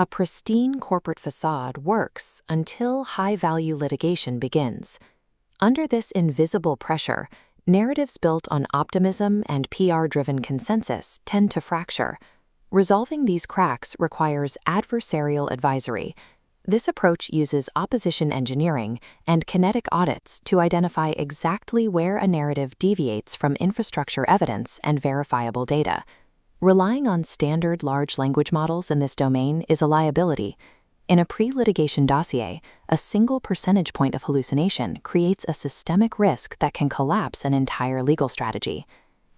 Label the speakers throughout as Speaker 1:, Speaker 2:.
Speaker 1: A pristine corporate facade works until high-value litigation begins. Under this invisible pressure, narratives built on optimism and PR-driven consensus tend to fracture. Resolving these cracks requires adversarial advisory. This approach uses opposition engineering and kinetic audits to identify exactly where a narrative deviates from infrastructure evidence and verifiable data. Relying on standard large language models in this domain is a liability. In a pre-litigation dossier, a single percentage point of hallucination creates a systemic risk that can collapse an entire legal strategy.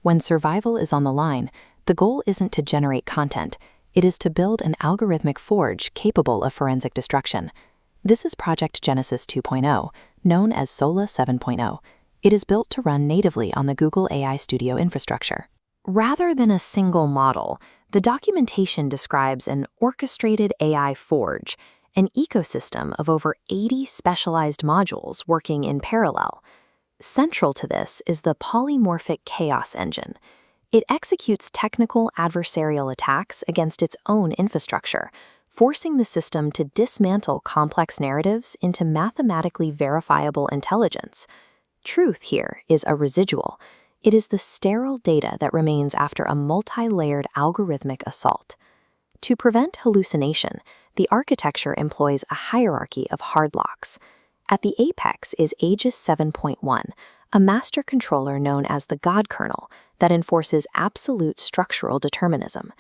Speaker 1: When survival is on the line, the goal isn't to generate content. It is to build an algorithmic forge capable of forensic destruction. This is Project Genesis 2.0, known as ZOLA 7.0. It is built to run natively on the Google AI Studio infrastructure. Rather than a single model, the documentation describes an orchestrated AI forge, an ecosystem of over 80 specialized modules working in parallel. Central to this is the polymorphic chaos engine. It executes technical adversarial attacks against its own infrastructure, forcing the system to dismantle complex narratives into mathematically verifiable intelligence. Truth here is a residual. It is the sterile data that remains after a multi-layered algorithmic assault. To prevent hallucination, the architecture employs a hierarchy of hard locks. At the apex is AEGIS 7.1, a master controller known as the God kernel that enforces absolute structural determinism.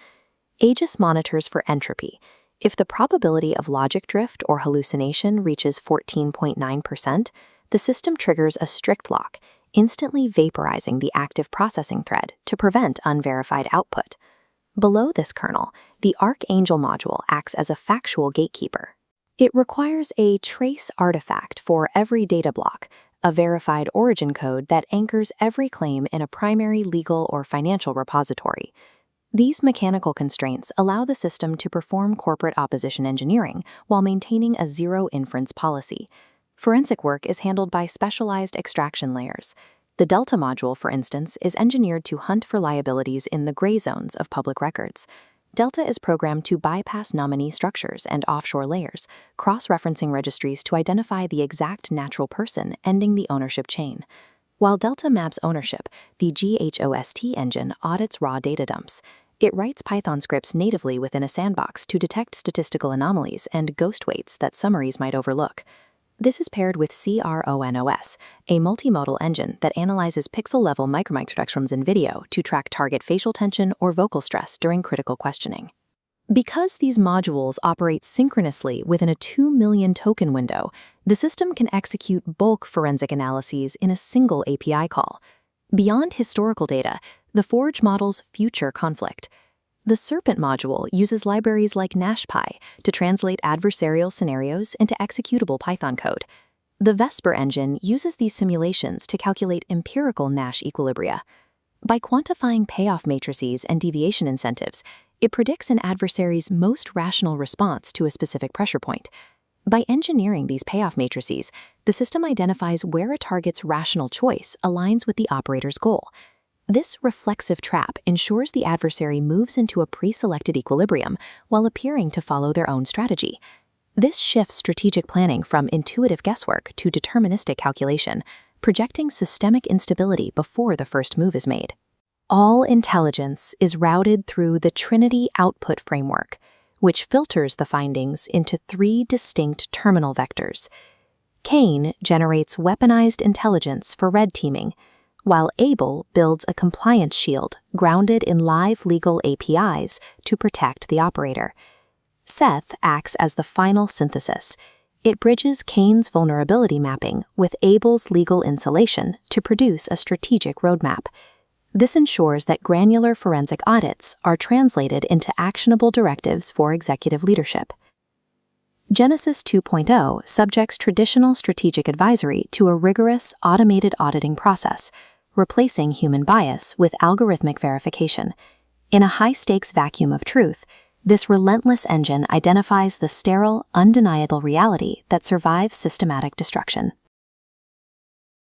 Speaker 1: AEGIS monitors for entropy. If the probability of logic drift or hallucination reaches 14.9%, the system triggers a strict lock, instantly vaporizing the active processing thread to prevent unverified output. Below this kernel, the Archangel module acts as a factual gatekeeper. It requires a trace artifact for every data block, a verified origin code that anchors every claim in a primary legal or financial repository. These mechanical constraints allow the system to perform corporate opposition engineering while maintaining a zero-inference policy. Forensic work is handled by specialized extraction layers. The Delta module, for instance, is engineered to hunt for liabilities in the gray zones of public records. Delta is programmed to bypass nominee structures and offshore layers, cross-referencing registries to identify the exact natural person ending the ownership chain. While Delta maps ownership, the GHOST engine audits raw data dumps. It writes Python scripts natively within a sandbox to detect statistical anomalies and ghost weights that summaries might overlook. This is paired with CRONOS, a multimodal engine that analyzes pixel-level micromicrospectrums in video to track target facial tension or vocal stress during critical questioning. Because these modules operate synchronously within a 2 million token window, the system can execute bulk forensic analyses in a single API call. Beyond historical data, the Forge models future conflict. The Serpent module uses libraries like NashPy to translate adversarial scenarios into executable Python code. The Vesper engine uses these simulations to calculate empirical Nash equilibria. By quantifying payoff matrices and deviation incentives, it predicts an adversary's most rational response to a specific pressure point. By engineering these payoff matrices, the system identifies where a target's rational choice aligns with the operator's goal. This reflexive trap ensures the adversary moves into a pre-selected equilibrium while appearing to follow their own strategy. This shifts strategic planning from intuitive guesswork to deterministic calculation, projecting systemic instability before the first move is made. All intelligence is routed through the Trinity output framework, which filters the findings into 3 distinct terminal vectors. Cain generates weaponized intelligence for red teaming, while Abel builds a compliance shield grounded in live legal APIs to protect the operator. Seth acts as the final synthesis. It bridges Cain's vulnerability mapping with Abel's legal insulation to produce a strategic roadmap. This ensures that granular forensic audits are translated into actionable directives for executive leadership. Genesis 2.0 subjects traditional strategic advisory to a rigorous automated auditing process, replacing human bias with algorithmic verification. In a high-stakes vacuum of truth, this relentless engine identifies the sterile, undeniable reality that survives systematic destruction.